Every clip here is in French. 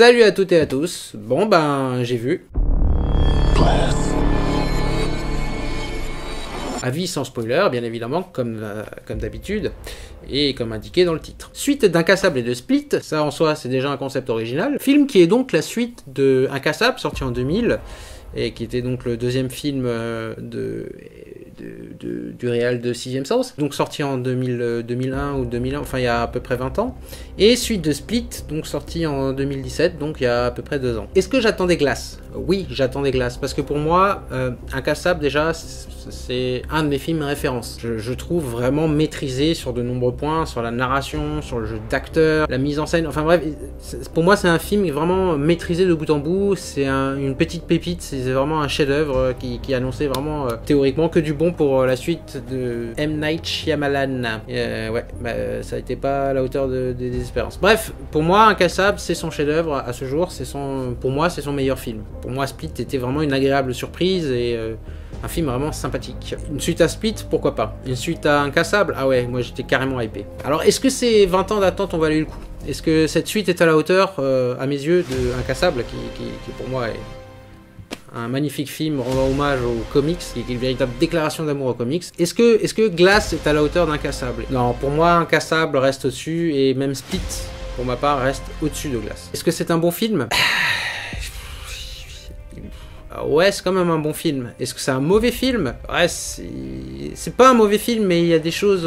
Salut à toutes et à tous. Bon ben, j'ai vu. Avis sans spoiler, bien évidemment, comme d'habitude, et comme indiqué dans le titre. Suite d'Incassable et de Split, ça en soi c'est déjà un concept original. Film qui est donc la suite de Incassable, sorti en 2000, et qui était donc le deuxième film du réal de Sixième Sens, donc sorti en 2001 ou 2001, enfin il y a à peu près 20 ans, et suite de Split, donc sorti en 2017, donc il y a à peu près 2 ans. Est-ce que j'attendais Glass? Oui, j'attendais Glass, parce que pour moi, Incassable déjà, c'est un de mes films références. Je trouve vraiment maîtrisé sur de nombreux points, sur la narration, sur le jeu d'acteur, la mise en scène, enfin bref, pour moi c'est un film vraiment maîtrisé de bout en bout, c'est une petite pépite, c'est vraiment un chef-d'œuvre qui annonçait vraiment théoriquement que du bon pour la suite de M. Night Shyamalan. Ouais, bah, ça n'était pas à la hauteur des espérances. Bref, pour moi, Incassable, c'est son chef-d'œuvre à ce jour, pour moi, c'est son meilleur film. Pour moi, Split était vraiment une agréable surprise et un film vraiment sympathique. Une suite à Split, pourquoi pas. Une suite à Incassable, ah ouais, moi j'étais carrément hypé. Alors, est-ce que ces 20 ans d'attente ont valu le coup? Est-ce que cette suite est à la hauteur, à mes yeux, de Incassable, qui pour moi est un magnifique film rendant hommage aux comics, qui est une véritable déclaration d'amour aux comics. Est-ce que Glass est à la hauteur d'Incassable? Non, pour moi, Incassable reste au-dessus, et même Split, pour ma part, reste au-dessus de Glass. Est-ce que c'est un bon film? Ouais, c'est quand même un bon film. Est-ce que c'est un mauvais film? Ouais, c'est pas un mauvais film, mais il y a des choses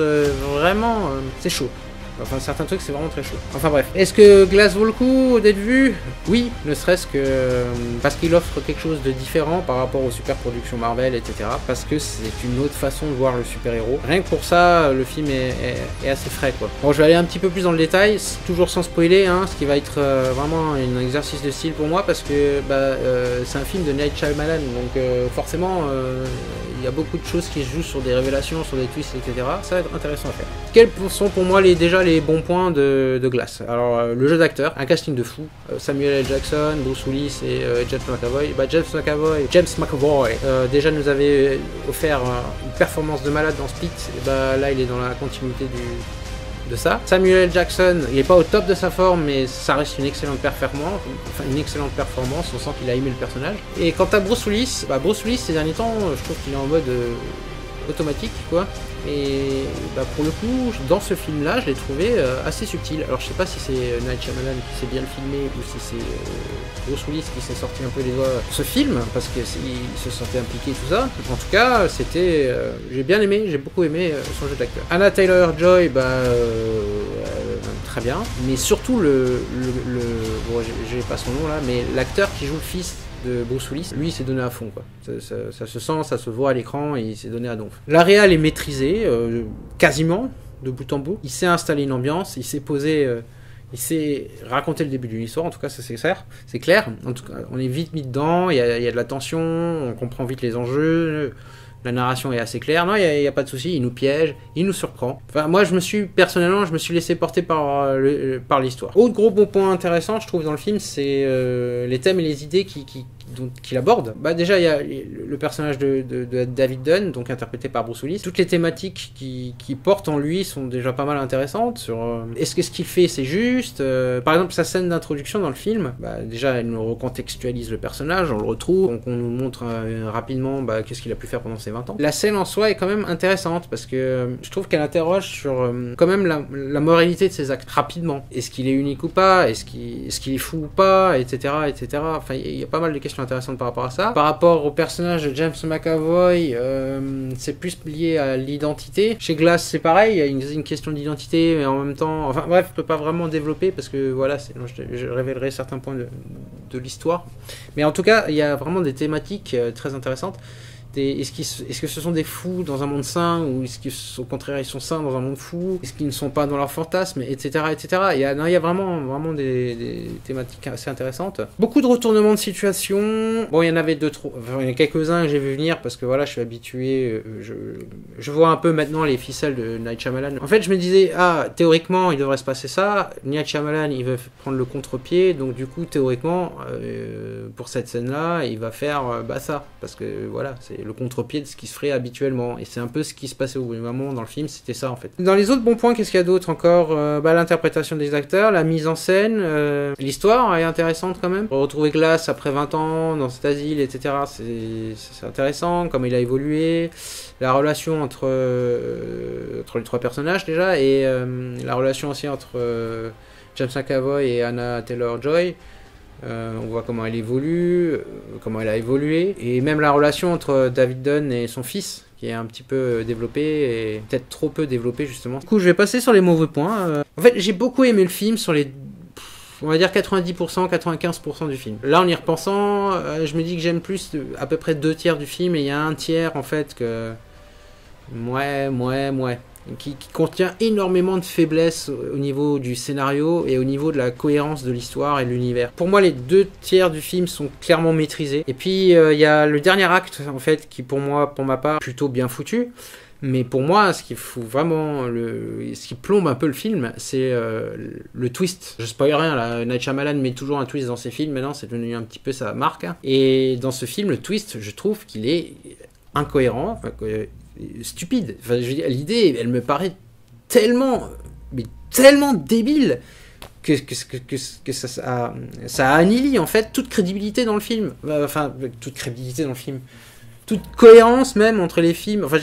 vraiment... c'est chaud. Enfin, certains trucs, c'est vraiment très chaud. Enfin bref. Est-ce que Glass vaut le coup d'être vu? Oui, ne serait-ce que parce qu'il offre quelque chose de différent par rapport aux super productions Marvel, etc. Parce que c'est une autre façon de voir le super-héros. Rien que pour ça, le film est assez frais, quoi. Bon, je vais aller un petit peu plus dans le détail, toujours sans spoiler, hein, ce qui va être vraiment un exercice de style pour moi, parce que c'est un film de Night Shyamalan, donc forcément, il y a beaucoup de choses qui se jouent sur des révélations, sur des twists, etc. Ça va être intéressant à faire. Quels sont pour moi déjà les bons points de Glass? Alors, le jeu d'acteur, un casting de fou, Samuel L. Jackson, Bruce Willis et James McAvoy. James McAvoy déjà nous avait offert une performance de malade dans Split, et là il est dans la continuité de ça. Samuel L. Jackson, il est pas au top de sa forme, mais ça reste une excellente performance, on sent qu'il a aimé le personnage. Et quant à Bruce Willis, ces derniers temps, je trouve qu'il est en mode automatique, quoi. Et pour le coup, dans ce film-là, je l'ai trouvé assez subtil. Alors je sais pas si c'est Night Shyamalan qui s'est bien le filmé ou si c'est Bruce Willis qui s'est sorti un peu les doigts ce film, parce qu'il se sentait impliqué tout ça. En tout cas, c'était... j'ai bien aimé, j'ai beaucoup aimé son jeu d'acteur. Anna Taylor-Joy, très bien. Mais surtout bon, j'ai pas son nom là, mais l'acteur qui joue le fils de Bruce Willis, lui il s'est donné à fond, quoi. Ça se sent, ça se voit à l'écran, et il s'est donné à donf. La réal est maîtrisée, quasiment, de bout en bout. Il sait installer une ambiance, il s'est posé, il sait raconter le début d'une histoire, en tout cas ça c'est clair. En tout cas, on est vite mis dedans, il y a de la tension, on comprend vite les enjeux, la narration est assez claire, non, il n'y a pas de souci, il nous piège, il nous surprend. Enfin, moi, personnellement, je me suis laissé porter par l'histoire. Autre gros bon point intéressant, je trouve, dans le film, c'est les thèmes et les idées qu'il aborde. Déjà, il y a le personnage de David Dunn, donc interprété par Bruce Willis. Toutes les thématiques qui portent en lui sont déjà pas mal intéressantes. Sur est-ce que ce qu'il fait, c'est juste par exemple, sa scène d'introduction dans le film, déjà, elle nous recontextualise le personnage, on le retrouve, donc on nous montre rapidement qu'est-ce qu'il a pu faire pendant ses 20 ans. La scène en soi est quand même intéressante, parce que je trouve qu'elle interroge sur quand même la moralité de ses actes, rapidement. Est-ce qu'il est unique ou pas? Est-ce qu'il est fou ou pas? Etc. Enfin, il y a pas mal de questions intéressantes par rapport à ça. Par rapport au personnage de James McAvoy, c'est plus lié à l'identité. Chez Glass, c'est pareil, il y a une question d'identité, mais en même temps... Enfin bref, je peux pas vraiment développer, parce que voilà, je révélerai certains points de l'histoire. Mais en tout cas, il y a vraiment des thématiques très intéressantes. Est-ce que ce sont des fous dans un monde sain, ou est-ce qu'au contraire ils sont sains dans un monde fou? Est-ce qu'ils ne sont pas dans leur fantasme, etc. Il y a vraiment des thématiques assez intéressantes. Beaucoup de retournements de situation. Bon, il y en avait il y en a quelques-uns que j'ai vu venir, parce que voilà, je suis habitué, je vois un peu maintenant les ficelles de Night Shyamalan. En fait, je me disais, théoriquement, il devrait se passer ça. Night Shyamalan, il veut prendre le contre-pied, donc du coup, théoriquement, pour cette scène-là, il va faire ça, parce que voilà, c'est le contre-pied de ce qui se ferait habituellement. Et c'est un peu ce qui se passait au bout du moment dans le film, c'était ça en fait. Dans les autres bons points, qu'est-ce qu'il y a d'autre encore? L'interprétation des acteurs, la mise en scène, l'histoire est intéressante quand même. Retrouver Glass après 20 ans dans cet asile, etc. C'est intéressant, comme il a évolué. La relation entre les trois personnages déjà, et la relation aussi entre James McAvoy et Anna Taylor-Joy. On voit comment elle évolue, comment elle a évolué, et même la relation entre David Dunn et son fils, qui est un petit peu développée, et peut-être trop peu développée justement. Du coup, je vais passer sur les mauvais points. En fait, j'ai beaucoup aimé le film sur les, on va dire 90%, 95% du film. Là, en y repensant, je me dis que j'aime plus à peu près 2 tiers du film, et il y a un tiers en fait que... Qui contient énormément de faiblesses au niveau du scénario et au niveau de la cohérence de l'histoire et de l'univers. Pour moi, les 2 tiers du film sont clairement maîtrisés. Et puis, il y a le dernier acte, en fait, qui pour moi, pour ma part, est plutôt bien foutu. Mais pour moi, ce qui fout vraiment, ce qui plombe un peu le film, c'est le twist. Je spoil rien, là. Night Shyamalan met toujours un twist dans ses films. Maintenant, c'est devenu un petit peu sa marque. Hein. Et dans ce film, le twist, je trouve qu'il est incohérent. Enfin, stupide. Enfin, je veux dire, l'idée, elle me paraît tellement débile que ça annihilie en fait toute crédibilité dans le film. Enfin, toute crédibilité dans le film. Toute cohérence même entre les films. Enfin,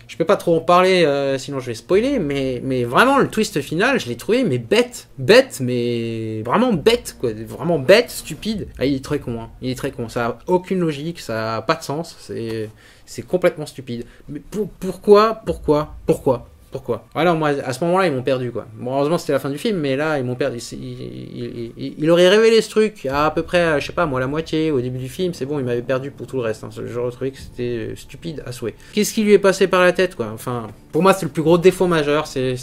je peux pas trop en parler, sinon je vais spoiler, mais vraiment le twist final, je l'ai trouvé bête, mais vraiment bête, quoi, vraiment bête, stupide. Ah, il est très con, hein. Il est très con, ça a aucune logique, ça a pas de sens, c'est complètement stupide. Mais pourquoi voilà, moi, à ce moment-là, ils m'ont perdu, quoi. Bon, heureusement, c'était la fin du film, mais là, ils m'ont perdu. Il aurait révélé ce truc à peu près, je sais pas, moi, la moitié, au début du film, c'est bon, il m'avait perdu pour tout le reste. Hein. Je retrouvais que c'était stupide à souhait. Qu'est-ce qui lui est passé par la tête, quoi? Enfin, pour moi, c'est le plus gros défaut majeur, c'est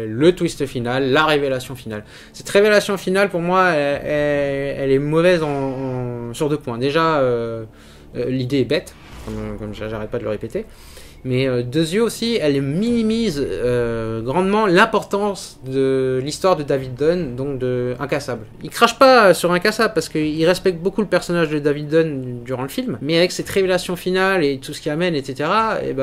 le twist final, la révélation finale. Cette révélation finale, pour moi, elle est mauvaise sur 2 points. Déjà, l'idée est bête, comme j'arrête pas de le répéter. Mais 2 yeux aussi, elle minimise grandement l'importance de l'histoire de David Dunn, donc de Incassable. Il crache pas sur Incassable parce qu'il respecte beaucoup le personnage de David Dunn durant le film, mais avec cette révélation finale et tout ce qui amène, etc., et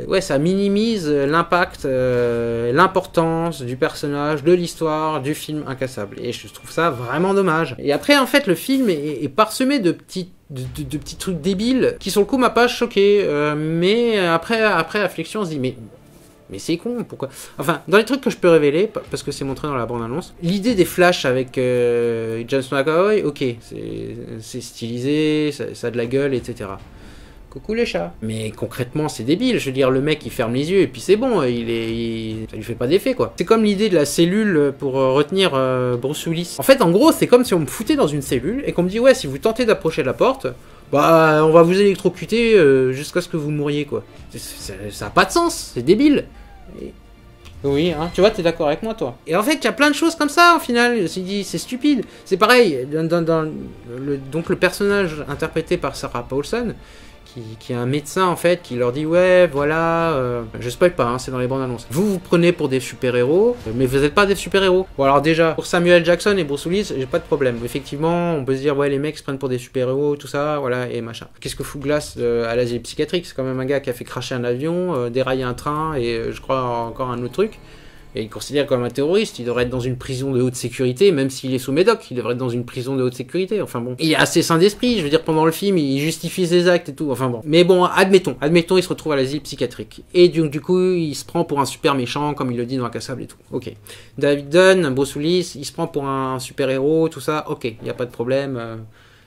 ouais, ça minimise l'impact, l'importance du personnage, de l'histoire, du film Incassable. Et je trouve ça vraiment dommage. Et après, en fait, le film est parsemé de petits trucs débiles qui sur le coup m'a pas choqué, mais après réflexion on se dit mais c'est con, pourquoi? Enfin, dans les trucs que je peux révéler, parce que c'est montré dans la bande-annonce, l'idée des flashs avec James McAvoy, ok, c'est stylisé, ça a de la gueule, etc. Coucou les chats. Mais concrètement, c'est débile. Je veux dire, le mec, il ferme les yeux et puis c'est bon. Ça lui fait pas d'effet, quoi. C'est comme l'idée de la cellule pour retenir Bruce Willis. En fait, en gros, c'est comme si on me foutait dans une cellule et qu'on me dit, ouais, si vous tentez d'approcher la porte, bah, on va vous électrocuter jusqu'à ce que vous mouriez, quoi. Ça a pas de sens. C'est débile. Oui, hein, tu vois, t'es d'accord avec moi, toi. Et en fait, il y a plein de choses comme ça, au final. C'est stupide. C'est pareil, donc le personnage interprété par Sarah Paulson, qui est un médecin, en fait, qui leur dit, ouais, voilà, je spoil pas, hein, c'est dans les bandes annonces. Vous prenez pour des super-héros, mais vous n'êtes pas des super-héros. Bon, alors déjà, pour Samuel Jackson et Bruce Willis, j'ai pas de problème. Effectivement, on peut se dire, ouais, les mecs se prennent pour des super-héros, tout ça, voilà, et machin. Qu'est-ce que fout Glass à l'asile psychiatrique? C'est quand même un gars qui a fait cracher un avion, dérailler un train, et je crois encore un autre truc. Et il considère comme un terroriste, il devrait être dans une prison de haute sécurité, même s'il est sous médoc, il devrait être dans une prison de haute sécurité, enfin bon. Il est assez sain d'esprit, je veux dire, pendant le film, il justifie ses actes et tout, enfin bon. Mais bon, admettons, il se retrouve à l'asile psychiatrique. Et du coup, il se prend pour un super méchant, comme il le dit dans Incassable et tout. Ok. David Dunn, Bruce Willis, il se prend pour un super héros, tout ça, ok, il n'y a pas de problème.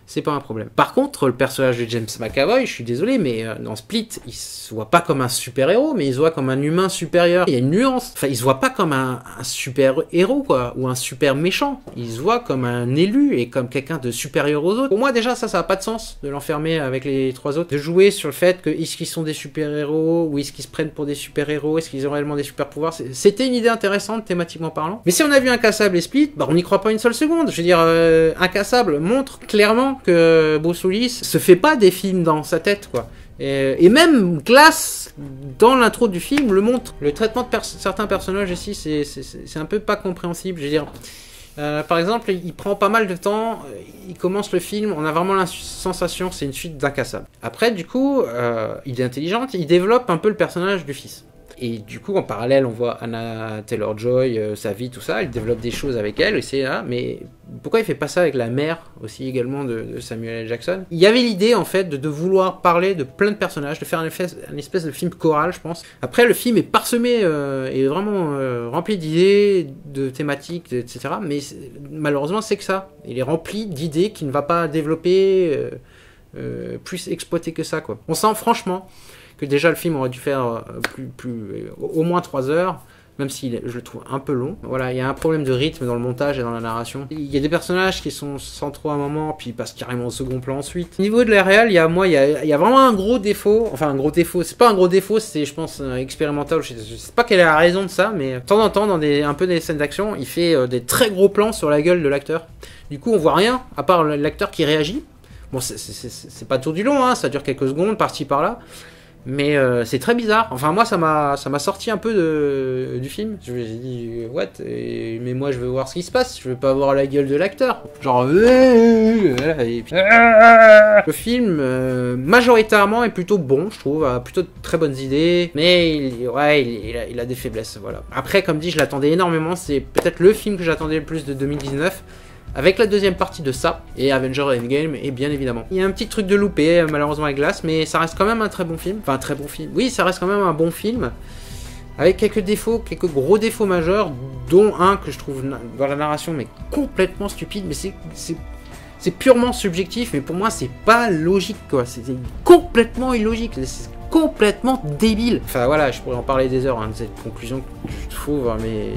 C'est pas un problème. Par contre, le personnage de James McAvoy, je suis désolé, mais dans Split, il se voit pas comme un super-héros, mais il se voit comme un humain supérieur. Il y a une nuance. Enfin, il se voit pas comme un super-héros, quoi, ou un super méchant. Il se voit comme un élu et comme quelqu'un de supérieur aux autres. Pour moi, déjà, ça a pas de sens de l'enfermer avec les 3 autres. De jouer sur le fait que est-ce qu'ils sont des super-héros, ou est-ce qu'ils se prennent pour des super-héros, est-ce qu'ils ont réellement des super-pouvoirs. C'était une idée intéressante, thématiquement parlant. Mais si on a vu Incassable et Split, bah, on n'y croit pas une seule seconde. Je veux dire, Incassable montre clairement que Bruce Willis se fait pas des films dans sa tête, quoi. Et même Glass, dans l'intro du film, le montre. Le traitement de certains personnages ici, c'est un peu pas compréhensible. Je veux dire, Par exemple, il prend pas mal de temps, il commence le film, on a vraiment la sensation que c'est une suite d'Incassable. Après, du coup, il est intelligent, il développe un peu le personnage du fils. Et du coup, en parallèle, on voit Anna Taylor-Joy, sa vie, tout ça, il développe des choses avec elle, et c'est là, mais pourquoi il fait pas ça avec la mère, aussi également, de Samuel L. Jackson? Il y avait l'idée, en fait, de vouloir parler de plein de personnages, de faire un espèce de film choral, je pense. Après, le film est parsemé, est vraiment rempli d'idées, de thématiques, etc., mais malheureusement, c'est que ça. Il est rempli d'idées qu'il ne va pas développer, plus exploiter que ça, quoi. On sent, franchement, que déjà le film aurait dû faire au moins 3 heures, même si je le trouve un peu long. Voilà, il y a un problème de rythme dans le montage et dans la narration. Il y a des personnages qui sont centraux à un moment, puis ils passent carrément au second plan ensuite. Au niveau de la réal, il y a vraiment un gros défaut. Enfin, un gros défaut, c'est pas un gros défaut, c'est, je pense, expérimental. Je sais pas quelle est la raison de ça, mais de temps en temps, dans un peu des scènes d'action, il fait des très gros plans sur la gueule de l'acteur. Du coup, on voit rien, à part l'acteur qui réagit. Bon, c'est pas tout du long, hein, ça dure quelques secondes, par-ci par-là. Mais c'est très bizarre. Enfin, moi, ça m'a sorti un peu du film. J'ai dit, what? Mais moi, je veux voir ce qui se passe. Je veux pas voir la gueule de l'acteur. Genre, et puis... Le film, majoritairement, est plutôt bon, je trouve. A plutôt de très bonnes idées. Mais il a des faiblesses, voilà. Après, comme dit, je l'attendais énormément. C'est peut-être le film que j'attendais le plus de 2019. Avec la deuxième partie de ça, et Avengers Endgame, et bien évidemment. Il y a un petit truc de loupé, malheureusement avec Glass, mais ça reste quand même un très bon film. Enfin, un très bon film. Oui, ça reste quand même un bon film. Avec quelques défauts, quelques gros défauts majeurs, dont un que je trouve dans la narration, mais complètement stupide. Mais c'est purement subjectif, mais pour moi, c'est pas logique, quoi. C'est complètement illogique. C'est complètement débile. Enfin, voilà, je pourrais en parler des heures, hein, de cette conclusion que je trouve, mais...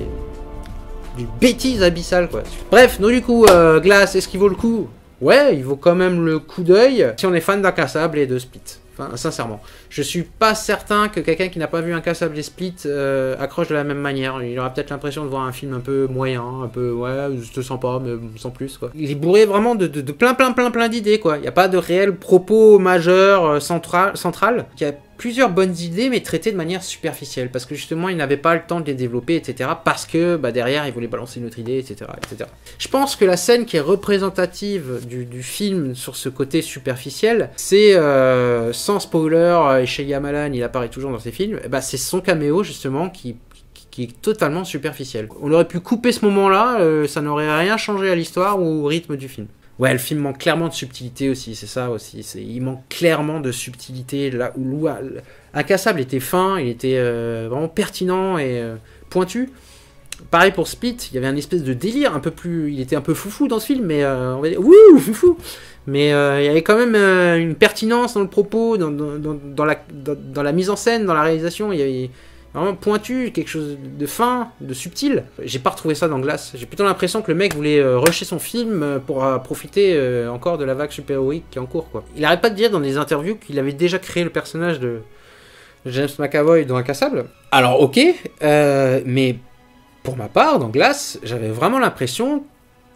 du bêtise abyssale, quoi. Bref, donc du coup, Glass, est-ce qu'il vaut le coup? Ouais, il vaut quand même le coup d'œil si on est fan d'Incassable et de Split. Enfin, sincèrement. Je suis pas certain que quelqu'un qui n'a pas vu Incassable et Split accroche de la même manière. Il aura peut-être l'impression de voir un film un peu moyen, un peu, ouais, juste sympa, mais sans plus, quoi. Il est bourré vraiment de plein d'idées, quoi. Il n'y a pas de réel propos majeur, central. Il y a plusieurs bonnes idées, mais traitées de manière superficielle, parce que justement, il n'avait pas le temps de les développer, etc., parce que derrière, il voulait balancer une autre idée, etc., etc. Je pense que la scène qui est représentative du film sur ce côté superficiel, c'est, sans spoiler, et Shyamalan, il apparaît toujours dans ses films, c'est son caméo, justement, qui est totalement superficiel. On aurait pu couper ce moment-là, ça n'aurait rien changé à l'histoire ou au rythme du film. Ouais, le film manque clairement de subtilité aussi, c'est ça aussi. Il manque clairement de subtilité. Là où Incassable était fin, il était vraiment pertinent et pointu. Pareil pour Split, il y avait un espèce de délire un peu plus... Il était un peu foufou dans ce film, mais on va dire... Wouh, foufou. Mais il y avait quand même une pertinence dans le propos, dans la mise en scène, dans la réalisation. Il y avait... vraiment pointu, quelque chose de fin, de subtil. J'ai pas retrouvé ça dans Glass. J'ai plutôt l'impression que le mec voulait rusher son film pour profiter encore de la vague super-héroïque qui est en cours, quoi. Il arrête pas de dire dans des interviews qu'il avait déjà créé le personnage de James McAvoy dans Incassable. Alors ok, mais pour ma part, dans Glass, j'avais vraiment l'impression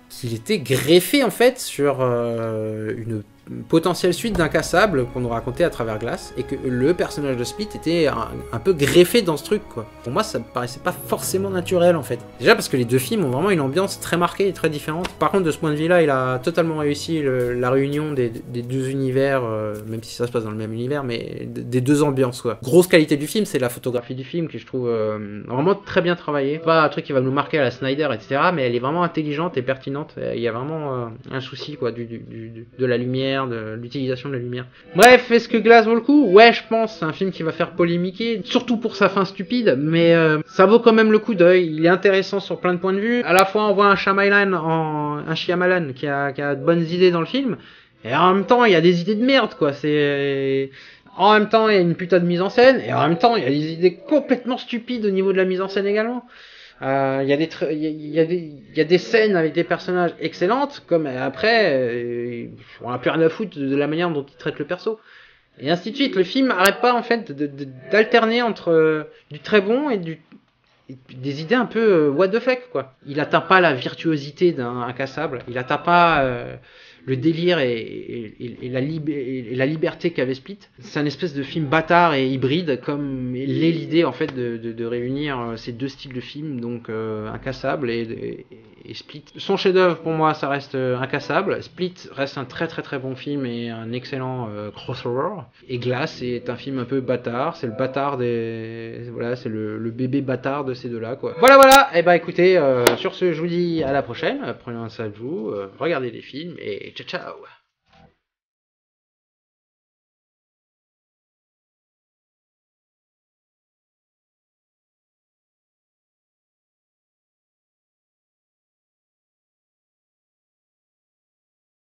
qu'il était greffé en fait sur une potentielle suite d'Incassable qu'on nous racontait à travers Glass, et que le personnage de Split était un peu greffé dans ce truc, quoi. Pour moi, ça me paraissait pas forcément naturel, en fait. Déjà parce que les deux films ont vraiment une ambiance très marquée et très différente. Par contre, de ce point de vue-là, il a totalement réussi la réunion des deux univers, même si ça se passe dans le même univers, mais des deux ambiances, quoi. Grosse qualité du film, c'est la photographie du film, que je trouve vraiment très bien travaillée. Pas un truc qui va nous marquer à la Snyder, etc., mais elle est vraiment intelligente et pertinente. Il y a vraiment un souci, quoi, de la lumière, de l'utilisation de la lumière. Bref, est-ce que Glass vaut le coup? Ouais, je pense. C'est un film qui va faire polémiquer, surtout pour sa fin stupide, mais ça vaut quand même le coup d'œil. Il est intéressant sur plein de points de vue. À la fois, on voit un Shyamalan qui a de bonnes idées dans le film, et en même temps, il y a des idées de merde, quoi. En même temps, il y a une putain de mise en scène, et en même temps, il y a des idées complètement stupides au niveau de la mise en scène également. Il y a des scènes avec des personnages excellentes, comme après, on a plus rien à foutre de la manière dont ils traitent le perso. Et ainsi de suite. Le film n'arrête pas, en fait, d'alterner entre du très bon et des idées un peu what the fuck, quoi. Il atteint pas la virtuosité d'un Incassable, il atteint pas le délire et la liberté qu'avait Split. C'est un espèce de film bâtard et hybride, comme l'est l'idée en fait de réunir ces deux styles de films, donc Incassable et Split. Son chef-d'œuvre pour moi, ça reste Incassable. Split reste un très très très bon film et un excellent crossover. Et Glass est un film un peu bâtard, c'est le bâtard voilà, c'est le bébé bâtard de ces deux-là, quoi. Voilà, et bah écoutez, sur ce, je vous dis à la prochaine, prenez soin de vous, regardez des films et ciao ciao.